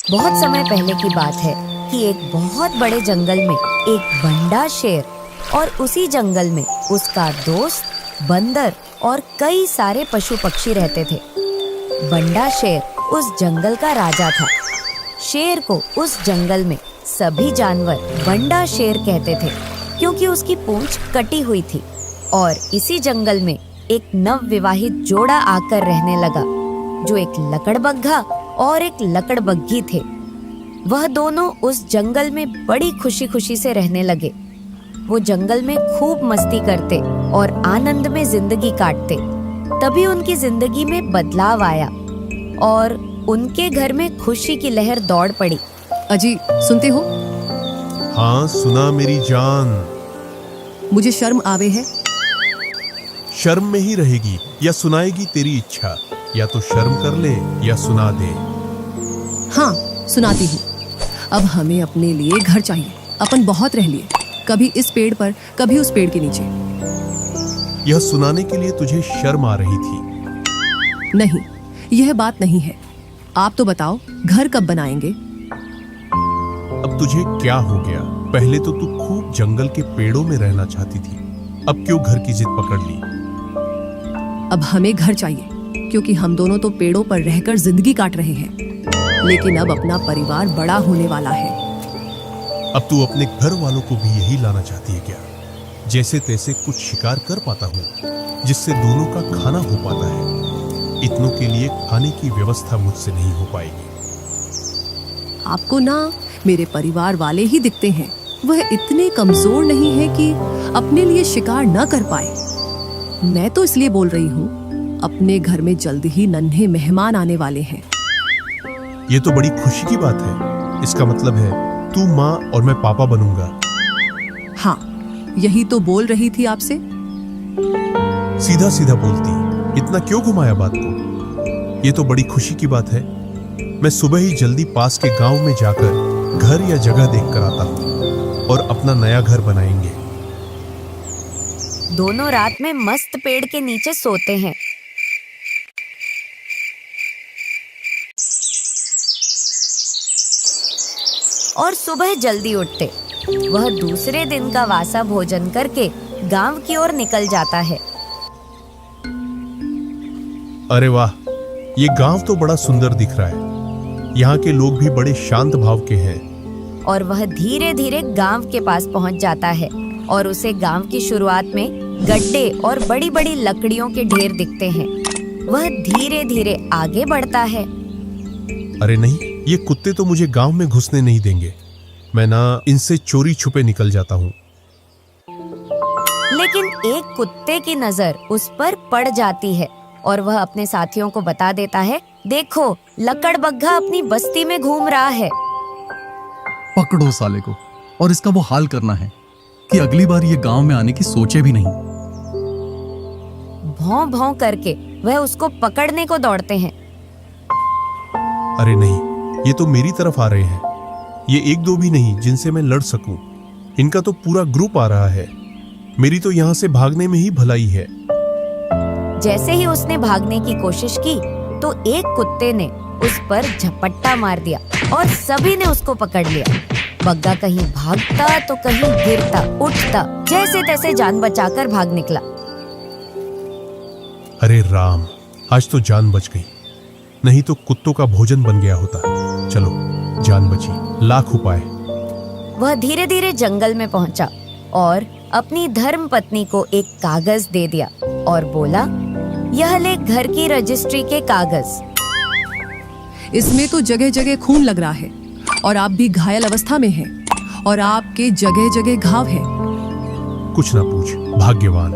बहुत समय पहले की बात है कि एक बहुत बड़े जंगल में एक बंडा शेर और उसी जंगल में उसका दोस्त बंदर और कई सारे पशु पक्षी रहते थे। बंडा शेर उस जंगल का राजा था। शेर को उस जंगल में सभी जानवर बंडा शेर कहते थे क्योंकि उसकी पूंछ कटी हुई थी। और इसी जंगल में एक नवविवाहित जोड़ा आकर रहने लगा जो एक लकड़बग्घा और एक लकड़बग्घी थे। वह दोनों उस जंगल में बड़ी खुशी खुशी से रहने लगे। वो जंगल में खूब मस्ती करते और आनंद में जिंदगी काटते। तभी उनकी जिंदगी में बदलाव आया और उनके घर में खुशी की लहर दौड़ पड़ी। अजी, सुनते हो? हाँ, सुना मेरी जान। मुझे शर्म आवे है। शर्म में ही रहेगी या सुनाएगी तेरी इच्छा, या तो शर्म कर ले या सुना दे। हाँ, सुनाती हूँ। अब हमें अपने लिए घर चाहिए। अपन बहुत रह लिए, कभी इस पेड़ पर कभी उस पेड़ के नीचे। यह सुनाने के लिए तुझे शर्म आ रही थी? नहीं, यह बात नहीं है। आप तो बताओ, घर कब बनाएंगे? अब तुझे क्या हो गया? पहले तो तू खूब जंगल के पेड़ों में रहना चाहती थी, अब क्यों घर की जिद पकड़ ली? अब हमें घर चाहिए क्योंकि हम दोनों तो पेड़ों पर रहकर जिंदगी काट रहे हैं, लेकिन अब अपना परिवार बड़ा होने वाला है। अब तू अपने घर वालों को भी यही लाना चाहती है क्या? जैसे तैसे कुछ शिकार कर पाता हूँ जिससे दोनों का खाना हो पाता है। इतनों के लिए खाने की व्यवस्था मुझसे नहीं हो पाएगी। आपको ना मेरे परिवार वाले ही दिखते हैं। वह इतने कमजोर नहीं है कि अपने लिए शिकार न कर पाए। मैं तो इसलिए बोल रही हूँ, अपने घर में जल्द ही नन्हे मेहमान आने वाले हैं। ये तो बड़ी खुशी की बात है। इसका मतलब है तू माँ और मैं पापा बनूंगा। हाँ, यही तो बोल रही थी आपसे। सीधा सीधा बोलती, इतना क्यों घुमाया बात को? ये तो बड़ी खुशी की बात है। मैं सुबह ही जल्दी पास के गांव में जाकर घर या जगह देख कर आता हूँ और अपना नया घर बनाएंगे। दोनों रात में मस्त पेड़ के नीचे सोते हैं। और सुबह जल्दी उठते। वह दूसरे दिन का वासा भोजन करके गांव की ओर निकल जाता है। अरे वाह, ये गांव तो बड़ा सुंदर दिख रहा है। यहाँ के लोग भी बड़े शांत भाव के हैं। और वह धीरे धीरे गांव के पास पहुंच जाता है और उसे गांव की शुरुआत में गड्ढे और बड़ी बड़ी लकड़ियों के ढेर दिखते हैं। वह धीरे धीरे आगे बढ़ता है। अरे नहीं, ये कुत्ते तो मुझे गांव में घुसने नहीं देंगे। मैं ना इनसे चोरी छुपे निकल जाता हूँ। लेकिन एक कुत्ते की नजर उस पर पड़ जाती है और वह अपने साथियों को बता देता है, देखो, लकड़बग्घा अपनी बस्ती में घूम रहा है। पकड़ो साले को, और इसका वो हाल करना है कि अगली बार ये गांव में आने की सोचे भी नहीं। भौं भौं करके वह उसको पकड़ने को दौड़ते हैं। अरे नहीं, ये तो मेरी तरफ आ रहे हैं। ये एक दो भी नहीं जिनसे मैं लड़ सकूं। इनका तो पूरा ग्रुप आ रहा है। मेरी तो यहाँ से भागने में ही भलाई है। जैसे ही उसने भागने की कोशिश की तो एक कुत्ते ने उस पर झपट्टा मार दिया और सभी ने उसको पकड़ लिया। बग्गा कहीं भागता तो कहीं गिरता उठता, जैसे तैसे जान बचाकर भाग निकला। अरे राम, आज तो जान बच गई, नहीं तो कुत्तों का भोजन बन गया होता। चलो, जान बची, लाख उपाय। वह धीरे धीरे जंगल में पहुंचा और अपनी धर्म पत्नी को एक कागज दे दिया और बोला, यह ले घर की रजिस्ट्री के कागज। इसमें तो जगह जगह खून लग रहा है और आप भी घायल अवस्था में हैं और आपके जगह जगह घाव है। कुछ ना पूछ, भाग्यवान।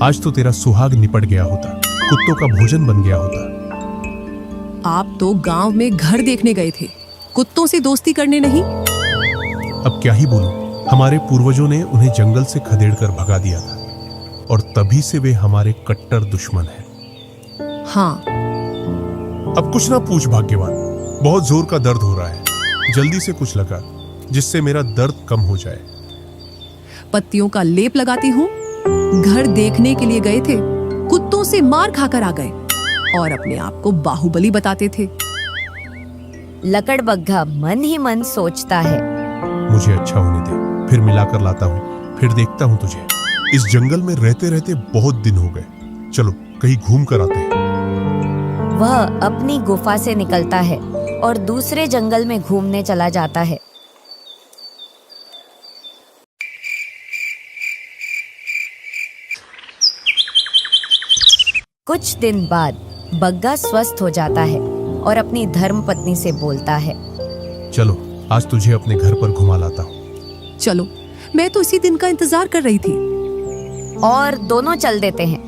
आज तो तेरा सुहाग निपट गया होता, कुत्तों का भोजन बन गया होता। आप तो गांव में घर देखने गए थे, कुत्तों से दोस्ती करने नहीं। अब क्या ही बोलूं, हमारे पूर्वजों ने उन्हें जंगल से खदेड़कर भगा दिया था और तभी से वे हमारे कट्टर दुश्मन हैं। हाँ, अब कुछ ना पूछ भाग्यवान, बहुत जोर का दर्द हो रहा है। जल्दी से कुछ लगा जिससे मेरा दर्द कम हो जाए। पत्तियों का लेप लगाती हूँ। घर देखने के लिए गए थे, कुत्तों से मार खाकर आ गए और अपने आप को बाहुबली बताते थे। लकड़बग्घा मन ही मन सोचता है, मुझे अच्छा होने दे, फिर मिलाकर लाता हूँ, फिर देखता हूँ तुझे। इस जंगल में रहते रहते बहुत दिन हो गए, चलो कहीं घूम कर आते हैं। वह अपनी गुफा से निकलता है और दूसरे जंगल में घूमने चला जाता है। कुछ दिन बाद बग्गा स्वस्थ हो जाता है और अपनी धर्मपत्नी से बोलता है, चलो आज तुझे अपने घर पर घुमा लाता हूँ। चलो, मैं तो इसी दिन का इंतजार कर रही थी। और दोनों चल देते हैं।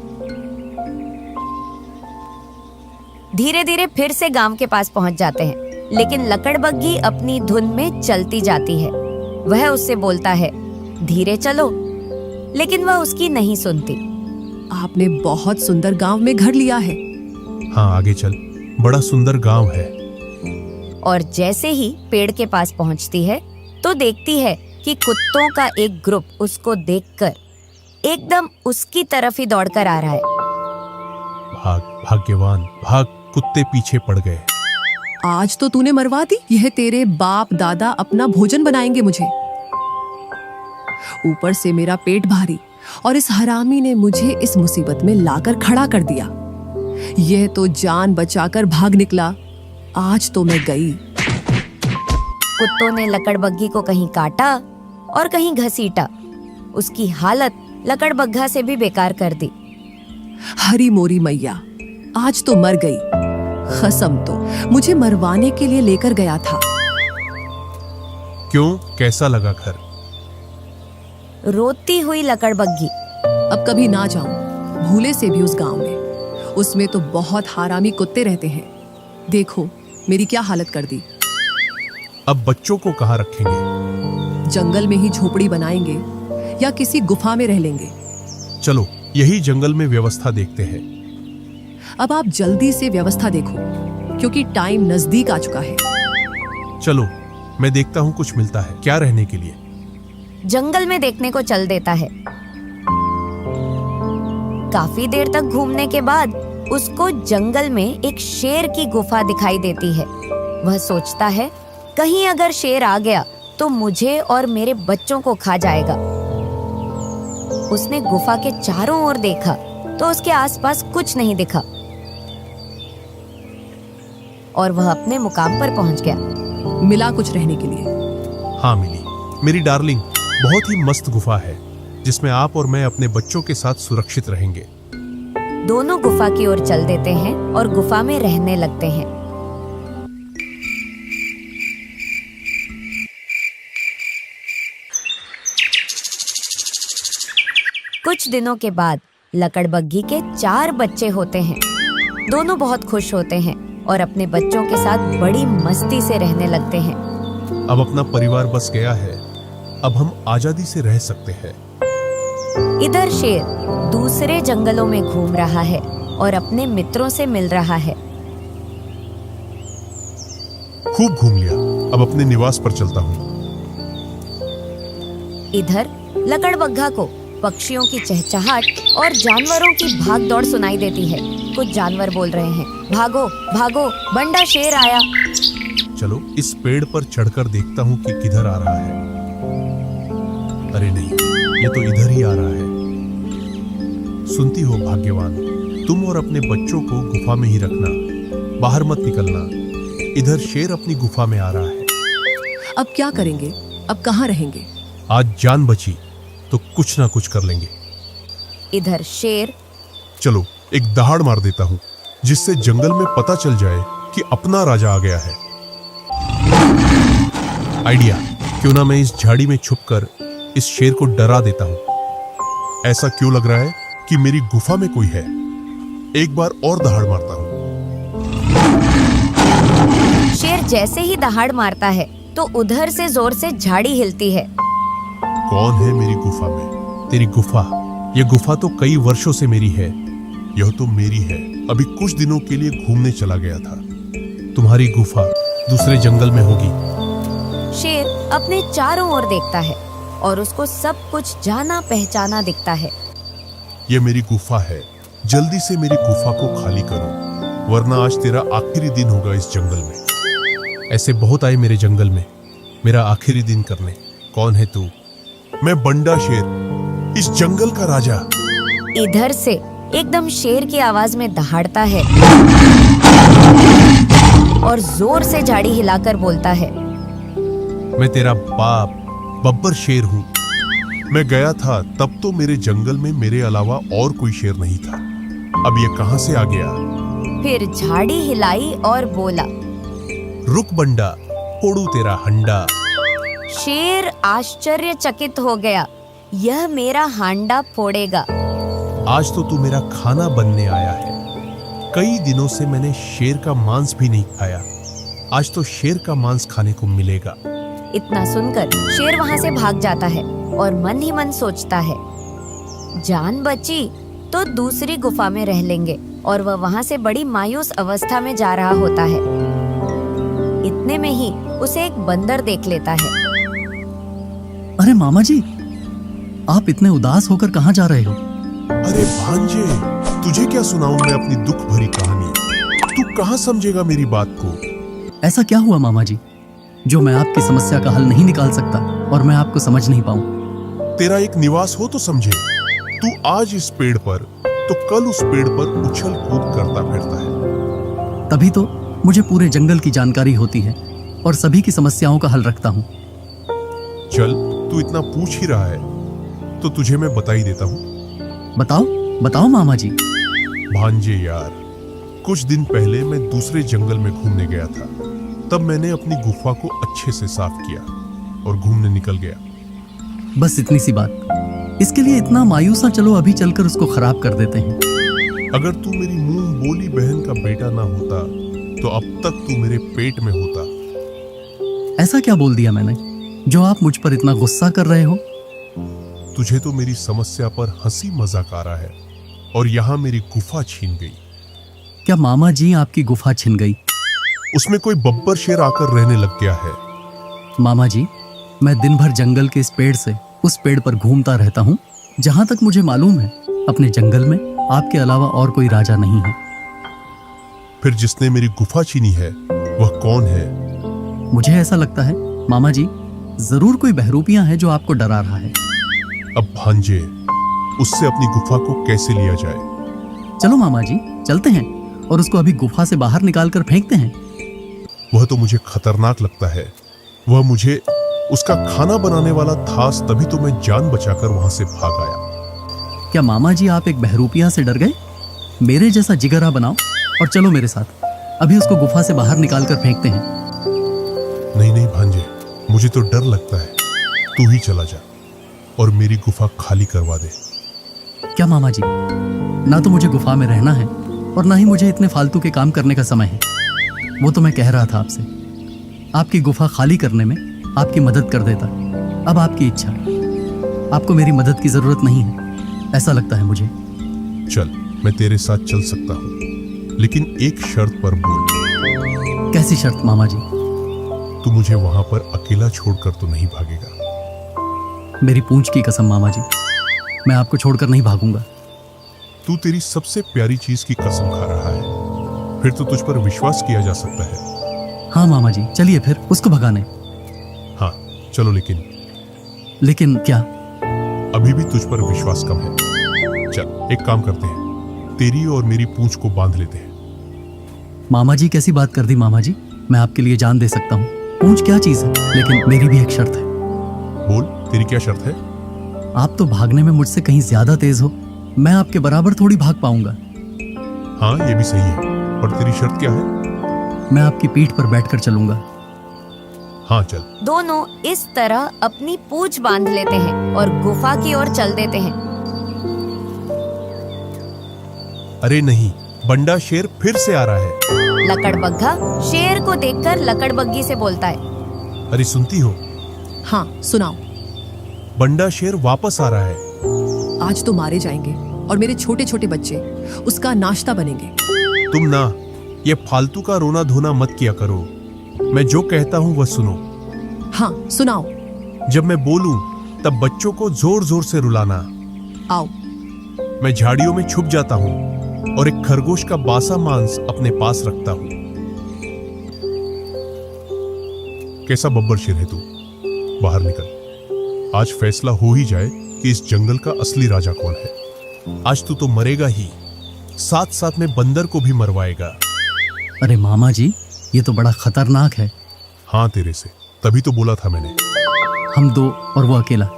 धीरे धीरे फिर से गांव के पास पहुंच जाते हैं, लेकिन लकड़बग्घी अपनी धुन में चलती जाती है। वह उससे बोलता है, धीरे चलो, लेकिन वह उसकी नहीं सुनती। आपने बहुत सुंदर गांव में घर लिया है। हाँ आगे चल, बड़ा सुंदर गांव है। और जैसे ही पेड़ के पास पहुंचती है तो देखती है कि कुत्तों का एक ग्रुप उसको देखकर एकदम उसकी तरफ ही दौड़कर आ रहा है। भाग भाग्यवान भाग, कुत्ते पीछे पड़ गए। आज तो तूने मरवा दी। यह तेरे बाप दादा अपना भोजन बनाएंगे मुझे। ऊपर से मेरा पेट भारी, और इस हरामी ने मुझे इस मुसीबत में लाकर खड़ा कर दिया। यह तो जान बचाकर भाग निकला। आज तो मैं गई। कुत्तों ने लकड़बग्घी को कहीं काटा और कहीं घसीटा। उसकी हालत लकड़बग्घा से भी बेकार कर दी। हरी मोरी मैया, आज तो मर गई। खसम तो मुझे मरवाने के लिए लेकर गया था। क्यों, कैसा लगा घर? रोती हुई लकड़बग्घी, अब कभी ना जाऊं भूले से भी उस गांव में। उसमें तो बहुत हरामी कुत्ते रहते हैं। देखो मेरी क्या हालत कर दी। अब बच्चों को कहाँ रखेंगे? जंगल में ही झोपड़ी बनाएंगे या किसी गुफा में रह लेंगे। चलो यही जंगल में व्यवस्था देखते हैं। अब आप जल्दी से व्यवस्था देखो, क्योंकि टाइम नजदीक आ चुका है। चलो मैं देखता हूँ कुछ मिलता है क्या रहने के लिए। जंगल में देखने को चल देता है। काफी देर तक घूमने के बाद उसको जंगल में एक शेर की गुफा दिखाई देती है। वह सोचता है, कहीं अगर शेर आ गया तो मुझे और मेरे बच्चों को खा जाएगा। उसने गुफा के चारों ओर देखा तो उसके आसपास कुछ नहीं दिखा और वह अपने मुकाम पर पहुंच गया। मिला कुछ रहने के लिए? हाँ मिली मेरी डार्लिंग, बहुत ही मस्त गुफा है जिसमें आप और मैं अपने बच्चों के साथ सुरक्षित रहेंगे। दोनों गुफा की ओर चल देते हैं और गुफा में रहने लगते हैं। कुछ दिनों के बाद लकड़बग्घी के 4 बच्चे होते हैं। दोनों बहुत खुश होते हैं और अपने बच्चों के साथ बड़ी मस्ती से रहने लगते हैं। अब अपना परिवार बस गया है, अब हम आजादी से रह सकते हैं। इधर शेर दूसरे जंगलों में घूम रहा है और अपने मित्रों से मिल रहा है। खूब घूम लिया, अब अपने निवास पर चलता हूँ। इधर लकड़बग्घा को पक्षियों की चहचहाट और जानवरों की भागदौड़ सुनाई देती है। कुछ जानवर बोल रहे हैं, भागो भागो, बंडा शेर आया। चलो इस पेड़ पर चढ़कर देखता हूँ कि किधर आ रहा है। अरे नहीं, ये तो इधर ही आ रहा है। सुनती हो भाग्यवान, तुम और अपने बच्चों को गुफा में ही रखना, बाहर मत निकलना। इधर शेर अपनी गुफा में आ रहा है। अब क्या करेंगे? अब कहाँ रहेंगे? आज जान बची तो कुछ ना कुछ कर लेंगे। इधर शेर, चलो एक दहाड़ मार देता हूँ जिससे जंगल में पता चल जाए कि अपना राजा आ गया है। आइडिया, क्यों ना मैं इस झाड़ी में छुपकर इस शेर को डरा देता हूँ। ऐसा क्यों लग रहा है कि मेरी गुफा में कोई है। एक बार और दहाड़ मारता हूँ। शेर जैसे ही दहाड़ मारता है तो उधर से जोर से झाड़ी हिलती है। कौन है मेरी गुफा में? तेरी गुफा? यह गुफा तो कई वर्षों से मेरी है। यह तो मेरी है, अभी कुछ दिनों के लिए घूमने चला गया था। तुम्हारी गुफा दूसरे जंगल में होगी। शेर अपने चारों ओर देखता है और उसको सब कुछ जाना पहचाना दिखता है। यह मेरी गुफा है, जल्दी से मेरी गुफा को खाली करो, वरना आज तेरा आखिरी दिन होगा इस जंगल में। ऐसे बहुत आए मेरे जंगल में मेरा आखिरी दिन करने। कौन है तू? मैं बंडा शेर, इस जंगल का राजा। इधर से एकदम शेर की आवाज में दहाड़ता है और जोर से झाड़ी हिलाकर बोलता है, मैं तेरा बाप बब्बर शेर हूँ। मैं गया था तब तो मेरे जंगल में मेरे अलावा और कोई शेर नहीं था। अब ये कहां से आ गया? फिर झाड़ी हिलाई और बोला, रुक बंडा, फोड़ू तेरा हंडा। शेर आश्चर्यचकित हो गया, यह मेरा हांडा फोड़ेगा। आज तो तू मेरा खाना बनने आया है। कई दिनों से मैंने शेर का मांस भी नहीं खाया। आज तो शेर का मांस खाने को मिलेगा। इतना सुनकर शेर वहां से भाग जाता है और मन ही मन सोचता है, जान बची तो दूसरी गुफा में रह लेंगे। और वह वहां से बड़ी मायूस अवस्था में जा रहा होता है। इतने में ही उसे एक बंदर देख लेता है। अरे मामा जी, आप इतने उदास होकर कहाँ जा रहे हो? अरे भांजे, तुझे क्या सुनाऊं मैं अपनी दुख भरी कहानी? तू कहां समझेगा मेरी बात को? ऐसा क्या हुआ मामा जी जो मैं आपकी समस्या का हल नहीं निकाल सकता और मैं आपको समझ नहीं पाऊं? तेरा एक निवास हो तो समझे। तू आज इस पेड़ पर तो कल उस पेड़ पर उछल कूद करता फिरता है। तभी तो मुझे पूरे जंगल की जानकारी होती है और सभी की समस्याओं का हल रखता हूँ। चल, तू इतना पूछ ही रहा है तो तुझे मैं बता ही देता हूँ। बताओ बताओ मामा जी। भांजे यार, कुछ दिन पहले मैं दूसरे जंगल में घूमने गया था। तब मैंने अपनी गुफा को अच्छे से साफ किया और घूमने निकल गया। बस इतनी सी बात। इसके लिए इतना मायूस ना, चलो अभी चलकर उसको खराब कर देते हैं। अगर तू मेरी मुंह बोली बहन का बेटा ना होता तो अब तक तू मेरे पेट में होता। ऐसा क्या बोल दिया मैंने जो आप मुझ पर इतना गुस्सा कर रहे हो? तुझे तो मेरी समस्या पर हंसी मजाक आ रहा है और यहाँ मेरी गुफा छीन गई। क्या मामा जी आपकी गुफा छिन गई? उसमें कोई बब्बर शेर आकर रहने लग गया है। मामा जी, मैं दिन भर जंगल के इस पेड़ से उस पेड़ पर घूमता रहता हूँ। जहां तक मुझे मालूम है अपने जंगल में आपके अलावा और कोई राजा नहीं है। फिर जिसने मेरी गुफा छीनी है वह कौन है? मुझे ऐसा लगता है मामा जी, जरूर कोई बहरूपियां है जो आपको डरा रहा है। अब भांजे, उससे अपनी गुफा को कैसे लिया जाए? चलो मामा जी, चलते हैं और उसको अभी गुफा से बाहर निकाल कर फेंकते हैं। वह तो मुझे खतरनाक लगता है। वह मुझे उसका खाना बनाने वाला था, तभी तो मैं जान बचाकर वहां से भाग आया। क्या मामा जी आप एक बहरूपिया से डर गए? मेरे जैसा जिगरा बनाओ और चलो मेरे साथ, अभी उसको गुफा से बाहर निकाल कर फेंकते हैं। नहीं नहीं भांजे, मुझे तो डर लगता है। तू ही चला जा और मेरी गुफा खाली करवा दे। क्या मामा जी, ना तो मुझे गुफा में रहना है और ना ही मुझे इतने फालतू के काम करने का समय है। वो तो मैं कह रहा था आपसे, आपकी गुफा खाली करने में आपकी मदद कर देता। अब आपकी इच्छा, आपको मेरी मदद की जरूरत नहीं है, ऐसा लगता है मुझे। चल, मैं तेरे साथ चल सकता हूँ, लेकिन एक शर्त पर बोल। कैसी शर्त मामा जी? तू मुझे वहां पर अकेला छोड़कर तो नहीं भागेगा? मेरी पूंछ की कसम मामा जी, मैं आपको छोड़कर नहीं भागूंगा। तू तेरी सबसे प्यारी चीज की कसम खा रहा है, फिर तो तुझ पर विश्वास किया जा सकता है। हाँ मामा जी, चलिए फिर उसको भगाने। हाँ चलो, लेकिन क्या? अभी भी तुझ पर विश्वास कम है। चल, एक काम करते हैं, तेरी और मेरी पूंछ को बांध लेते हैं। मामा जी कैसी बात कर दी मामा जी, मैं आपके लिए जान दे सकता हूँ। पूंछ क्या चीज है, लेकिन मेरी भी एक शर्त है। बोल, तेरी क्या शर्त है? आप तो भागने में मुझसे कहीं ज्यादा तेज हो, मैं आपके बराबर थोड़ी भाग पाऊंगा। हाँ, ये भी सही है, और तेरी शर्त क्या है? मैं आपकी पीठ पर बैठकर चलूंगा। हाँ चल। दोनों इस तरह अपनी पूंछ बांध लेते हैं और गुफा की ओर चल देते हैं। अरे नहीं, बंडा शेर फिर से आ रहा है। लकड़बग्गा शेर को देखकर लकड़बग्गी से बोलता है, अरे सुनती हो? हाँ सुनाओ। बंडा शेर वापस आ रहा है। आज तो मारे जाएंगे और मेरे छोटे छोटे बच्चे उसका नाश्ता बनेंगे। तुम ना ये फालतू का रोना धोना मत किया करो। मैं जो कहता हूँ वह सुनो। हाँ सुनाओ। जब मैं बोलूं तब बच्चों को जोर जोर से रुलाना। आओ। मैं झाड़ियों में छुप जाता हूँ और एक खरगोश का बासा मांस अपने पास रखता हूँ। कैसा बब्बर शेर है तू? बाहर निकल। आज फैसला हो ही जाए कि इस जंगल का असली राजा कौन है। आज तू तो मरेगा ही, साथ साथ में बंदर को भी मरवाएगा। अरे मामा जी, ये तो बड़ा खतरनाक है। हाँ तेरे से, तभी तो बोला था मैंने। हम दो और वो अकेला।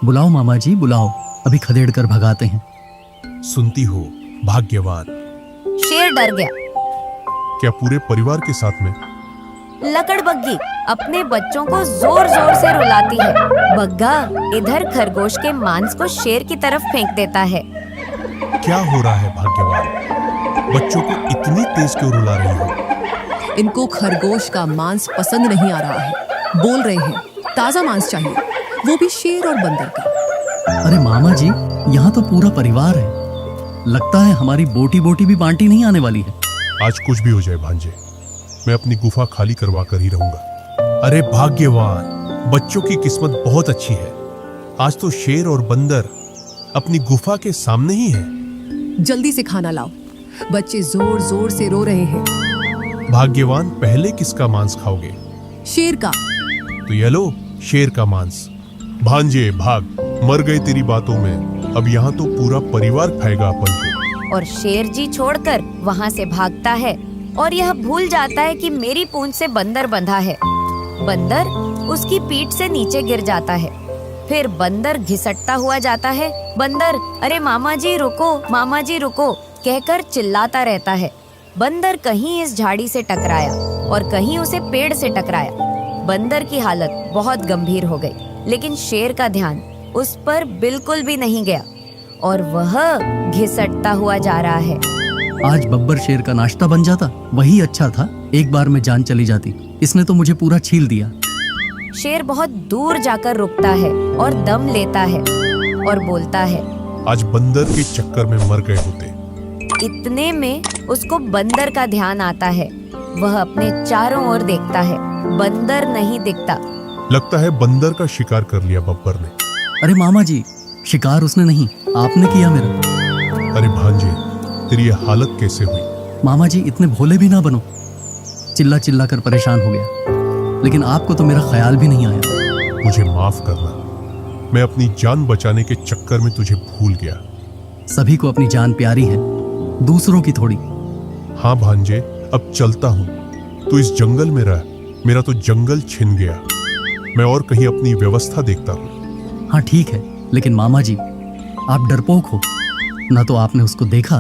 बुलाओ मामा जी, बुलाओ, अभी खदेड़ कर भगाते हैं। सुनती हो भाग्यवान? शेर डर गया। क्या पूरे परिवार के साथ में? लकड़बग्गी अपने बच्चों को जोर जोर से रुलाती है। बग्गा इधर खरगोश के मांस को शेर की तरफ फेंक देता है। क्या हो रहा है भाग्यवान? बच्चों को इतनी तेज क्यों रुला रही हो? इनको खरगोश का मांस पसंद नहीं आ रहा है। बोल रहे हैं ताजा मांस चाहिए, वो भी शेर और बंदर का। अरे मामा जी, यहाँ तो पूरा परिवार है। लगता है हमारी बोटी बोटी भी बांटी नहीं आने वाली है। आज कुछ भी हो जाए भांजे, मैं अपनी गुफा खाली करवा कर ही रहूंगा। अरे भाग्यवान, बच्चों की किस्मत बहुत अच्छी है। आज तो शेर और बंदर अपनी गुफा के सामने ही है। जल्दी से खाना लाओ, बच्चे जोर जोर से रो रहे हैं। भाग्यवान, पहले किसका मांस खाओगे? शेर का। तो ये लो शेर का मांस। भांजे भाग, मर गए तेरी बातों में। अब यहाँ तो पूरा परिवार खाएगा अपन को। और शेर जी छोड़कर वहाँ से भागता है और यह भूल जाता है कि मेरी पूंछ से बंदर बंधा है। बंदर उसकी पीठ से नीचे गिर जाता है। फिर बंदर घिसटता हुआ जाता है। बंदर अरे मामा जी रुको, मामा जी रुको कहकर चिल्लाता रहता है। बंदर कहीं इस झाड़ी से टकराया और कहीं उसे पेड़ से टकराया। बंदर की हालत बहुत गंभीर हो गई, लेकिन शेर का ध्यान उस पर बिल्कुल भी नहीं गया और वह घिसटता हुआ जा रहा है। आज बब्बर शेर का नाश्ता बन जाता, वही अच्छा था। एक बार में जान चली जाती, इसने तो मुझे पूरा छील दिया। शेर बहुत दूर जाकर रुकता है और दम लेता है और बोलता है, आज बंदर के चक्कर में मर गए होते। इतने में उसको बंदर का ध्यान आता है। वह अपने चारों ओर देखता है, बंदर नहीं दिखता। लगता है बंदर का शिकार कर लिया बब्बर ने। अरे मामा जी, शिकार उसने नहीं, आपने किया मेरा। अरे भांजे, तेरी ये हालत कैसे हुई? मामा जी, इतने भोले भी ना बनो। चिल्ला चिल्ला कर परेशान हो गया, लेकिन आपको तो मेरा ख्याल भी नहीं आया। मुझे माफ करना, मैं अपनी जान बचाने के चक्कर में तुझे भूल गया। सभी को अपनी जान प्यारी है, दूसरों की थोड़ी। हाँ भांजे, अब चलता हूँ। तू इस जंगल में रह, मेरा तो जंगल छिन गया। मैं और कहीं अपनी व्यवस्था देखता हूँ। हाँ ठीक है, लेकिन मामा जी आप डरपोक हो। ना तो आपने उसको देखा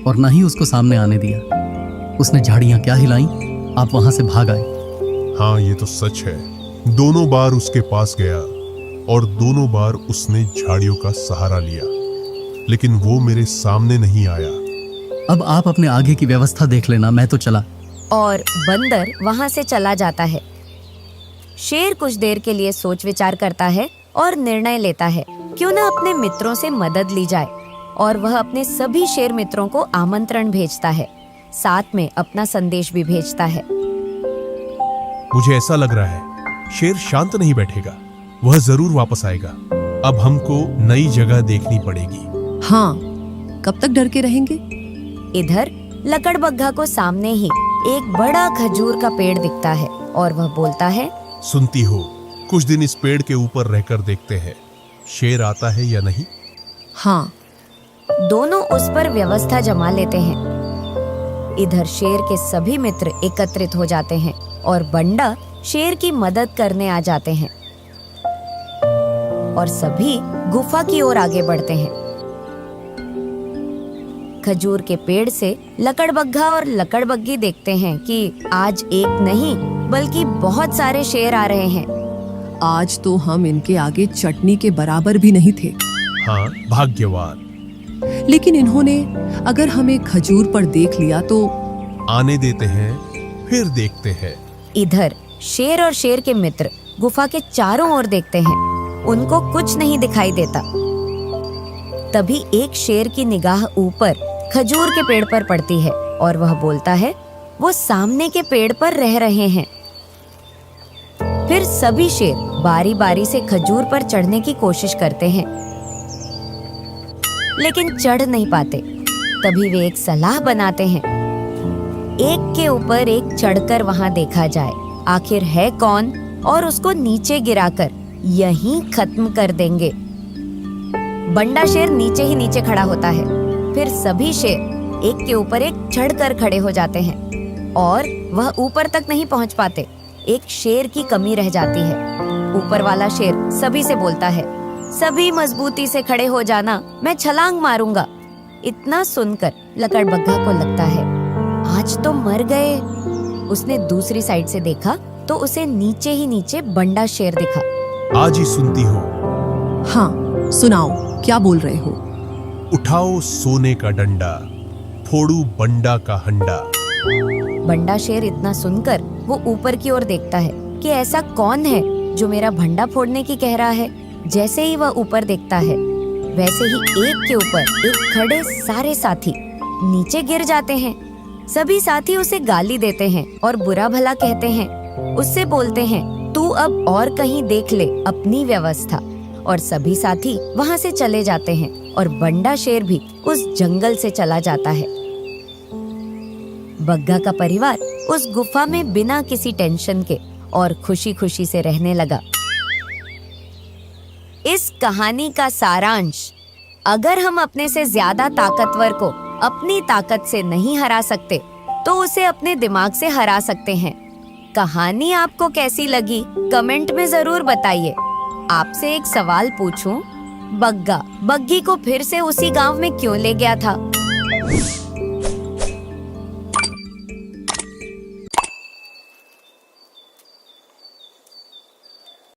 और ना ही उसको सामने आने दिया। उसने झाड़ियाँ क्या हिलाई, आप वहां से भाग आए। हाँ ये तो सच है, दोनों बार उसके पास गया और दोनों बार उसने झाड़ियों का सहारा लिया, लेकिन वो मेरे सामने नहीं आया। अब आप अपने आगे की व्यवस्था देख लेना, मैं तो चला। और बंदर वहां से चला जाता है। शेर कुछ देर के लिए सोच विचार करता है और निर्णय लेता है क्यों ना अपने मित्रों से मदद ली जाए। और वह अपने सभी शेर मित्रों को आमंत्रण भेजता है, साथ में अपना संदेश भी भेजता है। मुझे ऐसा लग रहा है शेर शांत नहीं बैठेगा, वह जरूर वापस आएगा। अब हमको नई जगह देखनी पड़ेगी। हाँ, कब तक डर के रहेंगे? इधर लकड़बग्घा को सामने ही एक बड़ा खजूर का पेड़ दिखता है और वह बोलता है, सुनती हो, कुछ दिन इस पेड़ के ऊपर रहकर देखते हैं शेर आता है या नहीं। हाँ। दोनों उस पर व्यवस्था जमा लेते हैं। इधर शेर के सभी मित्र एकत्रित हो जाते हैं और बंडा शेर की मदद करने आ जाते हैं और सभी गुफा की ओर आगे बढ़ते हैं। खजूर के पेड़ से लकड़बग्घा और लकड़बग्गी देखते हैं कि आज एक नहीं बल्कि बहुत सारे शेर आ रहे हैं। आज तो हम इनके आगे चटनी के बराबर भी नहीं थे। हाँ भाग्यवान। लेकिन इन्होंने अगर हमें खजूर पर देख लिया तो आने देते हैं, फिर देखते हैं। इधर शेर और शेर के मित्र गुफा के चारों ओर देखते हैं, उनको कुछ नहीं दिखाई देता। तभी एक शेर की निगाह ऊपर खजूर के पेड़ पर पड़ती है और वह बोलता है, वो सामने के पेड़ पर रह रहे हैं। फिर सभी शेर बारी बारी से खजूर पर चढ़ने की कोशिश करते हैं, लेकिन चढ़ नहीं पाते। तभी वे एक सलाह बनाते हैं, एक के ऊपर एक चढ़कर वहां देखा जाए, आखिर है कौन और उसको नीचे गिराकर यहीं खत्म कर देंगे। बंडा शेर नीचे ही नीचे खड़ा होता है। फिर सभी शेर एक के ऊपर एक चढ़कर खड़े हो जाते हैं और वह ऊपर तक नहीं पहुंच पाते। एक शेर की कमी रह जाती है। ऊपर वाला शेर सभी से बोलता है, सभी मजबूती से खड़े हो जाना, मैं छलांग मारूंगा। इतना सुनकर लकड़बग्घा को लगता है आज तो मर गए। उसने दूसरी साइड से देखा तो उसे नीचे ही नीचे बंडा शेर दिखा। आज ही सुनती हो? हाँ, सुनाओ, क्या बोल रहे हो? उठाओ सोने का डंडा, फोड़ू बंडा का हंडा। बंडा शेर इतना सुनकर वो ऊपर की ओर देखता है कि ऐसा कौन है जो मेरा भंडा फोड़ने की कह रहा है। जैसे ही वह ऊपर देखता है वैसे ही एक के ऊपर एक खड़े सारे साथी नीचे गिर जाते हैं। सभी साथी उसे गाली देते हैं और बुरा भला कहते हैं। उससे बोलते हैं, तू अब और कहीं देख ले अपनी व्यवस्था। और सभी साथी वहां से चले जाते हैं और बंडा शेर भी उस जंगल से चला जाता है। बग्गा का परिवार उस गुफा में बिना किसी टेंशन के और खुशी खुशी से रहने लगा। इस कहानी का सारांश, अगर हम अपने से ज्यादा ताकतवर को अपनी ताकत से नहीं हरा सकते तो उसे अपने दिमाग से हरा सकते हैं। कहानी आपको कैसी लगी कमेंट में जरूर बताइए। आपसे एक सवाल पूछूं, बग्गा बग्गी को फिर से उसी गांव में क्यों ले गया था?